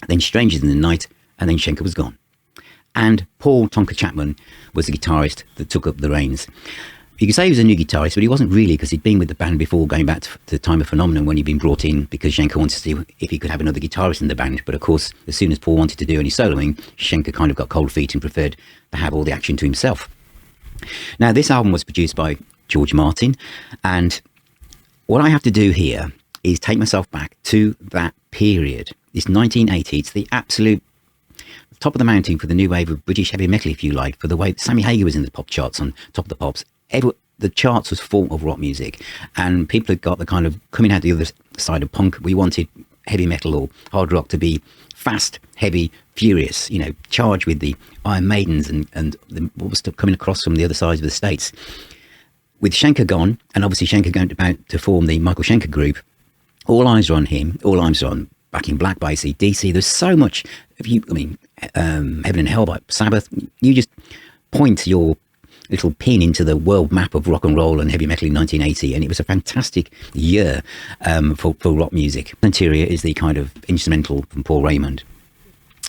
then Strangers in the Night, and then Schenker was gone. And Paul Tonka Chapman was the guitarist that took up the reins. You could say he was a new guitarist, but he wasn't really, because he'd been with the band before, going back to the time of Phenomenon, when he'd been brought in because Schenker wanted to see if he could have another guitarist in the band. But of course, as soon as Paul wanted to do any soloing, Schenker kind of got cold feet and preferred to have all the action to himself. Now, this album was produced by George Martin, and what I have to do here is take myself back to that period. It's 1980. It's the absolute top of the mountain for the new wave of British heavy metal, if you like, for the way Sammy Hagar was in the pop charts, on Top of the Pops. The charts was full of rock music, and people had got the kind of coming out the other side of punk. We wanted heavy metal or hard rock to be fast, heavy, furious, you know, charged with the Iron Maidens and what was coming across from the other sides of the States. With Schenker gone, and obviously Schenker going about to form the Michael Schenker group, all eyes are on him. All eyes are on Back in Black by AC/DC. There's so much of you. I mean, Heaven and Hell by Sabbath. You just point your little pin into the world map of rock and roll and heavy metal in 1980, and it was a fantastic year for rock music. Interior is the kind of instrumental from Paul Raymond.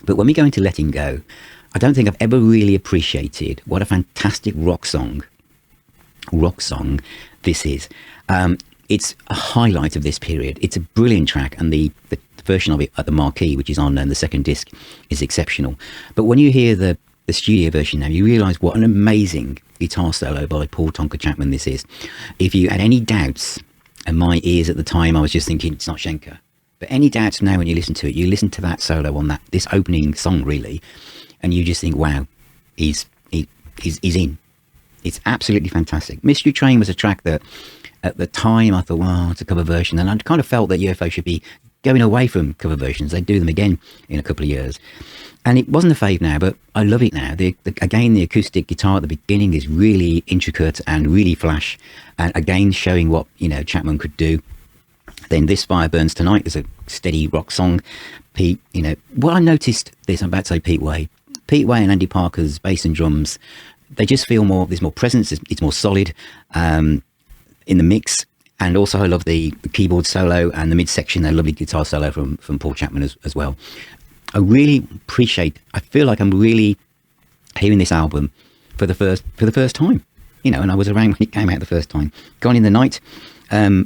But when we go into Letting Go, I don't think I've ever really appreciated what a fantastic rock song this is. It's a highlight of this period. It's a brilliant track, and the version of it at the Marquee, which is on the second disc, is exceptional. But when you hear the studio version now, you realise what an amazing guitar solo by Paul Tonka Chapman this is. If you had any doubts, and my ears at the time, I was just thinking it's not Schenker, but any doubts now when you listen to it, you listen to that solo on this opening song really, and you just think, wow, he's in. It's absolutely fantastic. Mystery Train was a track that at the time I thought, well, it's a cover version, and I kind of felt that UFO should be going away from cover versions. They'd do them again in a couple of years. And it wasn't a fave now, but I love it now. Again, the acoustic guitar at the beginning is really intricate and really flash, and again showing what, you know, Chapman could do. Then This Fire Burns Tonight is a steady rock song. Pete, you know, what I noticed this, I'm about to say Pete Way and Andy Parker's bass and drums, they just feel more, there's more presence, it's more solid in the mix. And also I love the keyboard solo and the midsection, a lovely guitar solo from Paul Chapman as well. I really appreciate, I feel like I'm really hearing this album for the first time, you know, and I was around when it came out the first time. Gone in the Night,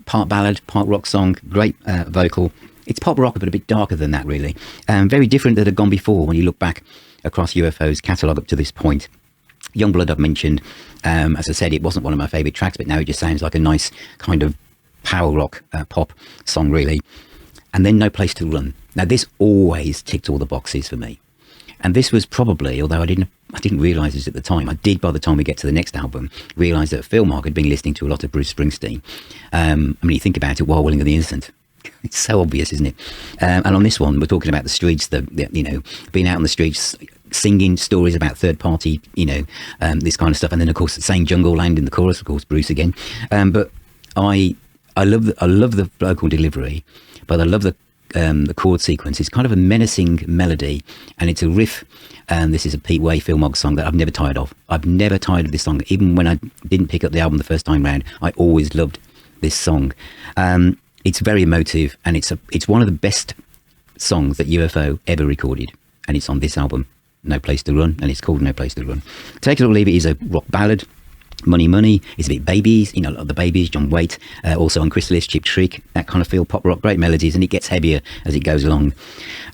part ballad, part rock song, great vocal. It's pop rock, but a bit darker than that really. Very different than had gone before when you look back across UFO's catalogue up to this point. Youngblood I've mentioned, as I said, it wasn't one of my favourite tracks, but now it just sounds like a nice kind of power rock pop song really. And then No Place to Run. Now this always ticked all the boxes for me, and this was probably, although I didn't realise this at the time, I did by the time we get to the next album realise that Phil Mark had been listening to a lot of Bruce Springsteen. I mean, you think about it, While Willing and the Innocent, it's so obvious, isn't it? And on this one we're talking about the streets, the you know, being out on the streets, singing stories about third party, you know, this kind of stuff, and then of course saying Jungle Land in the chorus, of course Bruce again. But I love the vocal delivery, but I love the chord sequence. It's kind of a menacing melody, and it's a riff. This is a Pete Way, Phil Mogg song that I've never tired of. I've never tired of this song. Even when I didn't pick up the album the first time round, I always loved this song. It's very emotive, and it's one of the best songs that UFO ever recorded, and it's on this album, No Place to Run, and it's called No Place to Run. Take It or Leave It is a rock ballad. Money Money is a bit Babies, you know, the Babies, John Waite, also on Chrysalis, Cheap Trick, that kind of feel, pop rock, great melodies, and it gets heavier as it goes along.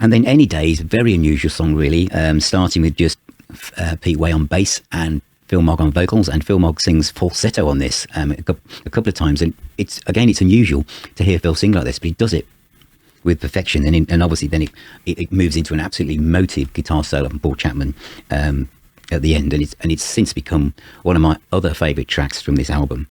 And then Any Day is a very unusual song really, starting with just Pete Way on bass and Phil Mogg on vocals, and Phil Mogg sings falsetto on this a couple of times, and it's unusual to hear Phil sing like this, but he does it with perfection, and obviously then it moves into an absolutely emotive guitar solo from Paul Chapman at the end, and it's since become one of my other favourite tracks from this album.